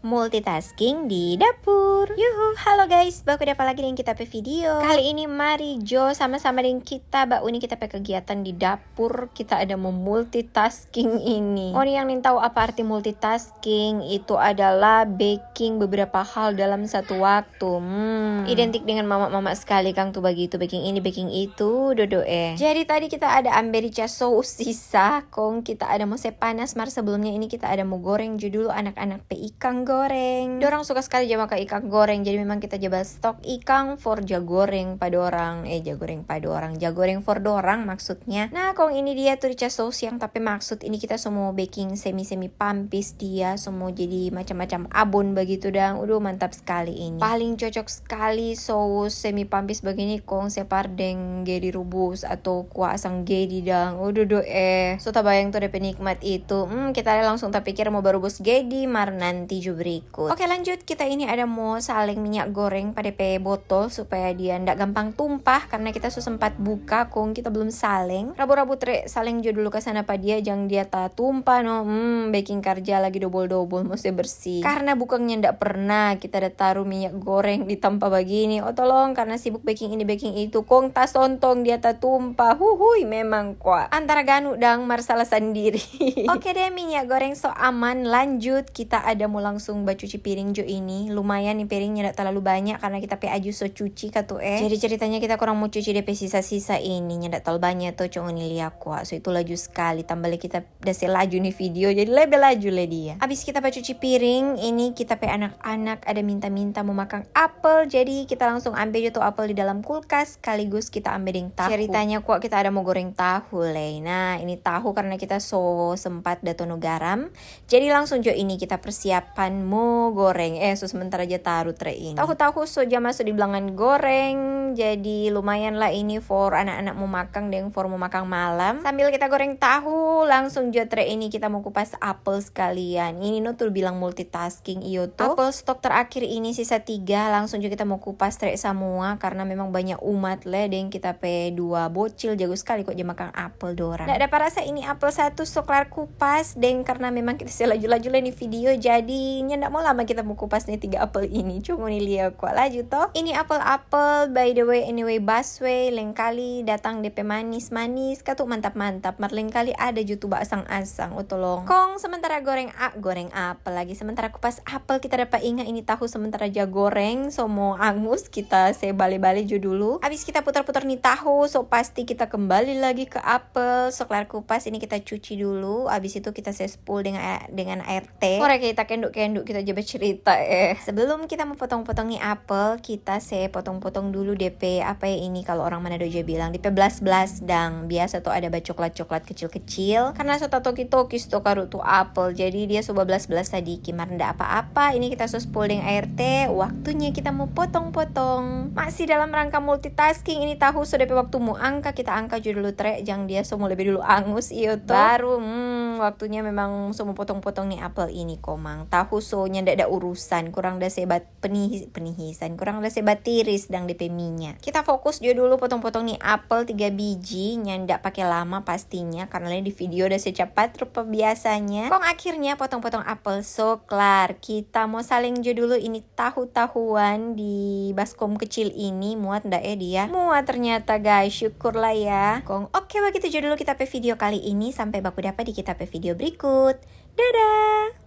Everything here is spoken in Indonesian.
multitasking di dapur. Yuhu, halo guys, baku dapat lagi dengan kita pe video. Kali ini mari Jo sama-sama dengan kita ini kita pe kegiatan di dapur. Kita ada multitasking ini. Oh, yang tahu apa arti multitasking? Itu adalah baking beberapa hal dalam satu waktu. Identik dengan mama-mama sekali Kang tuh begitu, baking ini, baking itu, Jadi tadi kita ada amberica saus sisa, Kong kita ada mose panas, sebelumnya ini kita ada mau goreng judul anak-anak pe ikan goreng. Dorang suka sekali jama ke ikan goreng, jadi memang kita coba stok ikan for jagoreng pada orang, jagoreng for dorang maksudnya. Nah, Kong ini dia tuh rica saus yang tapi maksud ini kita semua baking semi pampis dia, semua jadi macam-macam abon begitu dang. Mantap sekali ini. Paling cocok sekali saus semi pampis begini Kong separdeng gedi rubus atau kuah asam gedi dang. So tabayang tuh DP nikmat itu. Kita langsung tak pikir mau berubus gedi nanti juga berikut. Oke, lanjut. Kita ini ada mau saling minyak goreng pada pe botol supaya dia ndak gampang tumpah karena kita sempat buka Kong kita belum saling. Rabu-rabu saling jo dulu ke sana dia jangan dia tak tumpah no. Baking kerja lagi double mesti bersih. Karena bukannya ndak pernah kita ada taruh minyak goreng di tempat begini. Tolong karena sibuk baking ini baking itu Kong tas sontong dia tak tumpah. Memang kuat. Antara ganu dang masalah sendiri. Oke deh, minyak goreng so aman. Lanjut kita ada mau langsung cuci piring jo ini. Lumayan nih piringnya tidak terlalu banyak karena kita pe aju so cuci Jadi ceritanya kita kurang mau cuci DP sisa-sisa ini tidak terlalu banyak tuh cuma ini lihat kuat. So itu laju sekali. Tambah kita udah laju nih video jadi lebih laju lah dia. Abis kita cuci piring ini kita pe anak-anak ada minta mau makan apel. Jadi kita langsung ambil tuh apel di dalam kulkas sekaligus kita ambil yang tahu. Ceritanya kuat kita ada mau goreng tahu Nah ini tahu karena kita so sempat datono garam. Jadi langsung jo ini kita persiapan mau goreng. Sementara aja taruh ini. Tahu so jam masuk di belangan goreng. Jadi lumayan lah ini for anak-anak mau makan dan for mau makan malam. Sambil kita goreng tahu langsung jo ini kita mau kupas apel sekalian. Ini tuh bilang multitasking iyo tuh. Apel stok terakhir ini sisa 3 langsung jo kita mau kupas semua karena memang banyak umat dan kita pe 2 bocil jago sekali kok dia makan apel dorang. Nggak dapat rasa ini apel 1 soklar kupas dan karena memang kita laju-laju nih video jadinya nggak mau lama kita mau kupas nih 3 apel ini. Cuma nih lihat kok laju toh. Ini apel by the way anyway busway lain kali datang DP manis katuk mantap lain kali ada jutu asang-asang tolong. Kong sementara goreng apel lagi sementara kupas apel kita dapat ingat ini tahu sementara goreng so mau angus kita balik jo dulu. Habis kita putar-putar nih tahu so pasti kita kembali lagi ke apel soklar kupas ini kita cuci dulu. Habis itu kita spool dengan air teh. Kita kenduk-kenduk kita coba cerita Sebelum kita mau potong-potong nih apel, kita potong-potong dulu DP ini kalau orang Manado aja bilang DP belas dang. Biasa tuh ada coklat kecil-kecil. Karena so toki-tokis tuh karu tuh apel. Jadi dia coba belas tadi kimar ndak apa-apa. Ini kita spool dengan air teh. Waktunya kita mau potong-potong. Masih dalam rangka multitasking ini tahu so DP waktu mau angka kita angka dulu jangan dia semua lebih dulu angus iyo tuh. Baru waktunya memang semua potong-potong nih apel ini komang. Tahu sonya ndak ada urusan, kurang dah sebat penihisan, kurang dah sebat tiris dang DP minyak. Kita fokus dulu potong-potong nih apel 3 biji, ndak pakai lama pastinya karena di video udah secepat rupa biasanya. Kong akhirnya potong-potong apel so kelar. Kita mau saling dulu ini tahu-tahuan di baskom kecil ini muat ndak dia? Muat ternyata guys, syukurlah ya. Kong oke begitu dulu kita pe video kali ini sampai baku dapat di kita pe video berikut. Dadah.